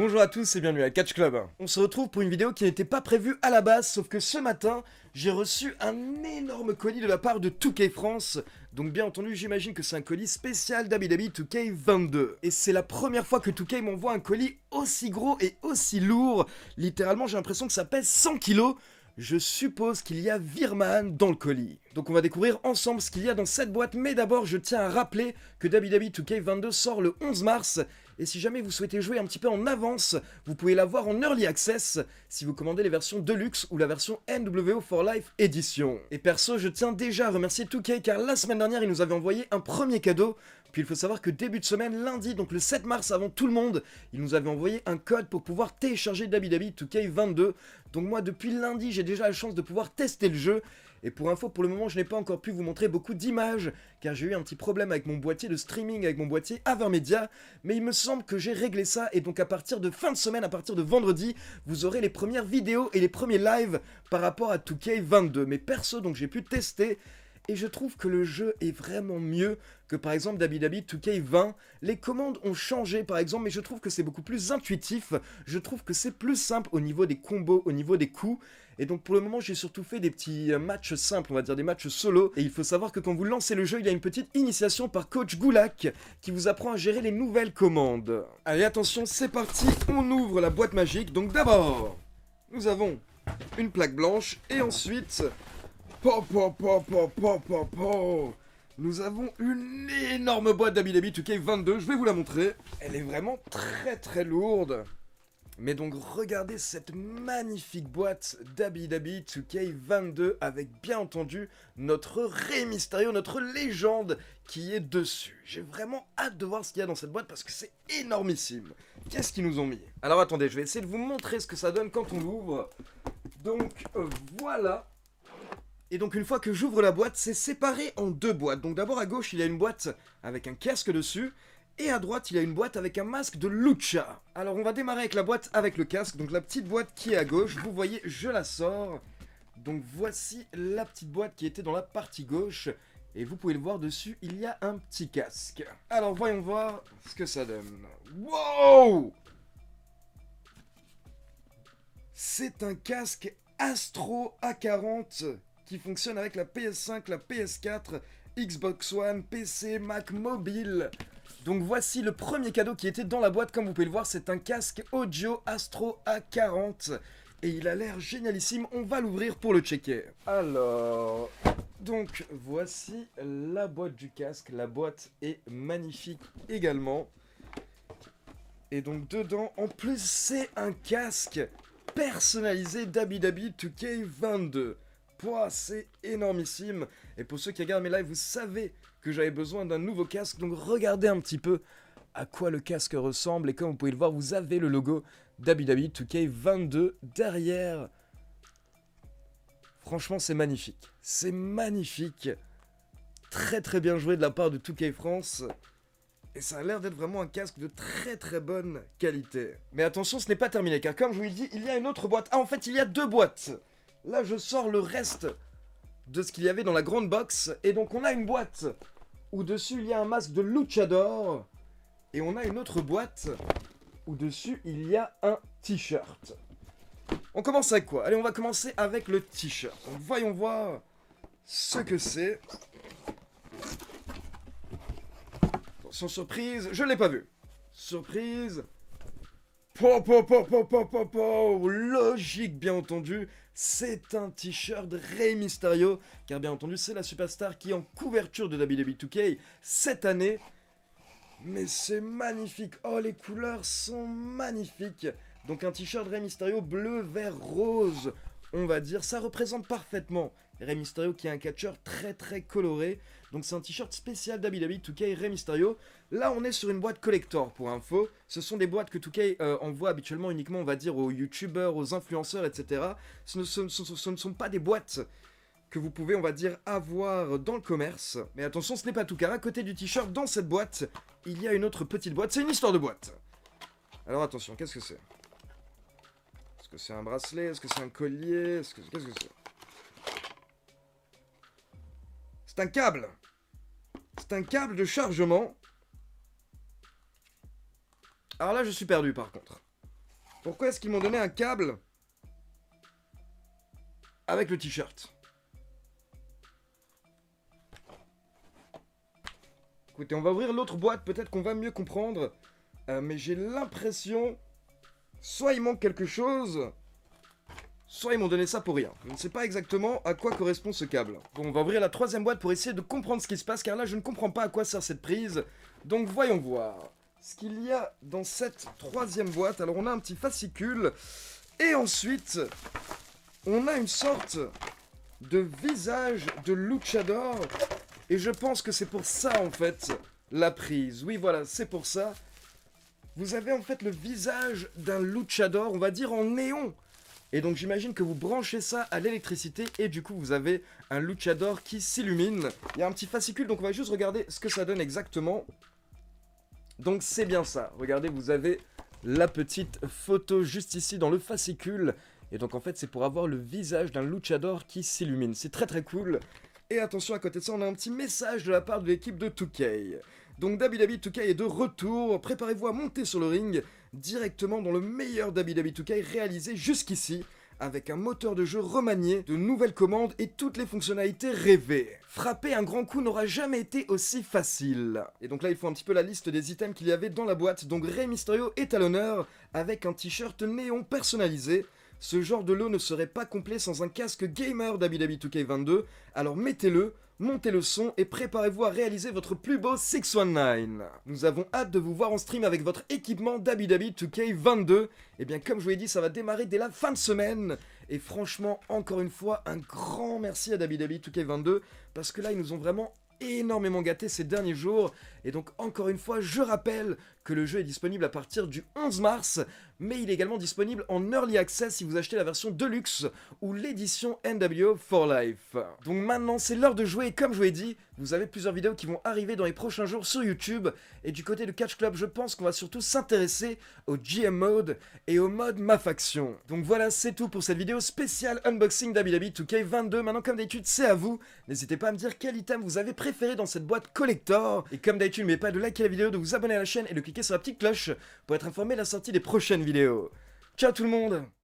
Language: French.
Bonjour à tous et bienvenue à Catch Club. On se retrouve pour une vidéo qui n'était pas prévue à la base, sauf que ce matin, j'ai reçu un énorme colis de la part de 2K France. Donc bien entendu, j'imagine que c'est un colis spécial d'Abi 2K22. Et c'est la première fois que 2K m'envoie un colis aussi gros et aussi lourd. Littéralement, j'ai l'impression que ça pèse 100 kilos. Je suppose qu'il y a Virman dans le colis. Donc on va découvrir ensemble ce qu'il y a dans cette boîte, mais d'abord je tiens à rappeler que Dabi 2K22 sort le 11 mars, et si jamais vous souhaitez jouer un petit peu en avance, vous pouvez l'avoir en Early Access si vous commandez les versions Deluxe ou la version NWO for Life Edition. Et perso, je tiens déjà à remercier 2K car la semaine dernière il nous avait envoyé un premier cadeau. Puis il faut savoir que début de semaine, lundi, donc le 7 mars avant tout le monde, il nous avait envoyé un code pour pouvoir télécharger Dabi 2K22. Donc moi depuis lundi j'ai déjà la chance de pouvoir tester le jeu. Et pour info, pour le moment, je n'ai pas encore pu vous montrer beaucoup d'images, car j'ai eu un petit problème avec mon boîtier de streaming, avec mon boîtier Avermedia, mais il me semble que j'ai réglé ça, et donc à partir de fin de semaine, à partir de vendredi, vous aurez les premières vidéos et les premiers lives par rapport à 2K22. Mais perso, donc j'ai pu tester, et je trouve que le jeu est vraiment mieux que par exemple Dabi 2K20. Les commandes ont changé par exemple, mais je trouve que c'est beaucoup plus intuitif. Je trouve que c'est plus simple au niveau des combos, au niveau des coups. Et donc pour le moment j'ai surtout fait des petits matchs simples, on va dire des matchs solo. Et il faut savoir que quand vous lancez le jeu, il y a une petite initiation par coach Goulak qui vous apprend à gérer les nouvelles commandes. Allez attention, c'est parti, on ouvre la boîte magique. Donc d'abord, nous avons une plaque blanche et ensuite... Nous avons une énorme boîte Dabi 2K22, je vais vous la montrer. Elle est vraiment très lourde. Mais donc regardez cette magnifique boîte Dabi 2K22 avec bien entendu notre Rey Mysterio, notre légende qui est dessus. J'ai vraiment hâte de voir ce qu'il y a dans cette boîte parce que c'est énormissime. Qu'est-ce qu'ils nous ont mis? Alors attendez, je vais essayer de vous montrer ce que ça donne quand on l'ouvre. Donc voilà. Et donc une fois que j'ouvre la boîte, c'est séparé en deux boîtes. Donc d'abord à gauche, il y a une boîte avec un casque dessus. Et à droite, il y a une boîte avec un masque de lucha. Alors on va démarrer avec la boîte avec le casque. Donc la petite boîte qui est à gauche, vous voyez, je la sors. Donc voici la petite boîte qui était dans la partie gauche. Et vous pouvez le voir dessus, il y a un petit casque. Alors voyons voir ce que ça donne. Wow! C'est un casque Astro A40 qui fonctionne avec la PS5, la PS4, Xbox One, PC, Mac mobile. Donc voici le premier cadeau qui était dans la boîte, comme vous pouvez le voir, c'est un casque audio Astro A40. Et il a l'air génialissime, on va l'ouvrir pour le checker. Alors, donc voici la boîte du casque, la boîte est magnifique également. Et donc dedans, en plus c'est un casque personnalisé Dabi 2K22. Pouah, c'est énormissime. Et pour ceux qui regardent mes lives, vous savez que j'avais besoin d'un nouveau casque. Donc regardez un petit peu à quoi le casque ressemble. Et comme vous pouvez le voir, vous avez le logo Dabi 2K22 derrière. Franchement, c'est magnifique. C'est magnifique. Très bien joué de la part de 2K France. Et ça a l'air d'être vraiment un casque de très bonne qualité. Mais attention, ce n'est pas terminé. Car comme je vous l'ai dit, il y a une autre boîte. Ah, en fait, il y a deux boîtes. Là, je sors le reste de ce qu'il y avait dans la grande box. Et donc, on a une boîte où dessus, il y a un masque de luchador. Et on a une autre boîte où dessus, il y a un t-shirt. On commence avec quoi? Allez, on va commencer avec le t-shirt. Donc, voyons voir ce que c'est. Attention, surprise, je ne l'ai pas vu. Surprise. Logique, bien entendu, c'est un t-shirt Rey Mysterio, car bien entendu, c'est la superstar qui est en couverture de Dabi 2K cette année. Mais c'est magnifique, oh les couleurs sont magnifiques. Donc un t-shirt Rey Mysterio bleu, vert, rose, on va dire, ça représente parfaitement Rey Mysterio qui est un catcheur très coloré. Donc c'est un t-shirt spécial Dabi 2K Rey Mysterio. Là on est sur une boîte collector pour info. Ce sont des boîtes que 2K envoie habituellement uniquement on va dire aux youtubeurs, aux influenceurs, etc. Ce ne sont pas des boîtes que vous pouvez on va dire avoir dans le commerce. Mais attention, ce n'est pas tout car à côté du t-shirt dans cette boîte, il y a une autre petite boîte. C'est une histoire de boîte. Alors attention, qu'est-ce que c'est? Est-ce que c'est un bracelet? Est-ce que c'est un collier? Qu'est-ce que c'est? C'est un câble. C'est un câble de chargement. Alors là, je suis perdu par contre. Pourquoi est-ce qu'ils m'ont donné un câble avec le t-shirt? Écoutez, on va ouvrir l'autre boîte, peut-être qu'on va mieux comprendre. Mais j'ai l'impression... Soit il manque quelque chose, soit ils m'ont donné ça pour rien. Je ne sais pas exactement à quoi correspond ce câble. Bon, on va ouvrir la troisième boîte pour essayer de comprendre ce qui se passe, car là je ne comprends pas à quoi sert cette prise. Donc voyons voir ce qu'il y a dans cette troisième boîte. Alors on a un petit fascicule, et ensuite on a une sorte de visage de luchador, et je pense que c'est pour ça en fait la prise. Oui voilà, c'est pour ça. Vous avez en fait le visage d'un luchador, on va dire en néon. Et donc j'imagine que vous branchez ça à l'électricité et du coup vous avez un luchador qui s'illumine. Il y a un petit fascicule, donc on va juste regarder ce que ça donne exactement. Donc c'est bien ça. Regardez, vous avez la petite photo juste ici dans le fascicule. Et donc en fait c'est pour avoir le visage d'un luchador qui s'illumine. C'est très très cool. Et attention, à côté de ça, on a un petit message de la part de l'équipe de 2K. Donc WWE 2K est de retour, préparez-vous à monter sur le ring directement dans le meilleur WWE 2K réalisé jusqu'ici, avec un moteur de jeu remanié, de nouvelles commandes et toutes les fonctionnalités rêvées. Frapper un grand coup n'aura jamais été aussi facile. Et donc là il faut un petit peu la liste des items qu'il y avait dans la boîte. Donc Rey Mysterio est à l'honneur, avec un t-shirt néon personnalisé. Ce genre de lot ne serait pas complet sans un casque gamer WWE 2K22, alors mettez-le, montez le son et préparez-vous à réaliser votre plus beau 619. Nous avons hâte de vous voir en stream avec votre équipement WWE 2K22. Et bien comme je vous l'ai dit, ça va démarrer dès la fin de semaine. Et franchement, encore une fois, un grand merci à WWE 2K22, parce que là, ils nous ont vraiment énormément gâté ces derniers jours. Et donc encore une fois, je rappelle que le jeu est disponible à partir du 11 mars, mais il est également disponible en Early Access si vous achetez la version Deluxe ou l'édition NWO for Life. Donc maintenant c'est l'heure de jouer, et comme je vous l'ai dit, vous avez plusieurs vidéos qui vont arriver dans les prochains jours sur YouTube, et du côté de Catch Club, je pense qu'on va surtout s'intéresser au GM Mode et au mode Ma Faction. Donc voilà, c'est tout pour cette vidéo spéciale unboxing WWE 2K22. Maintenant comme d'habitude, c'est à vous. N'hésitez pas à me dire quel item vous avez préféré dans cette boîte collector, et comme d'habitude, n'oubliez pas de liker la vidéo, de vous abonner à la chaîne et de cliquer sur la petite cloche pour être informé de la sortie des prochaines vidéos. Ciao tout le monde!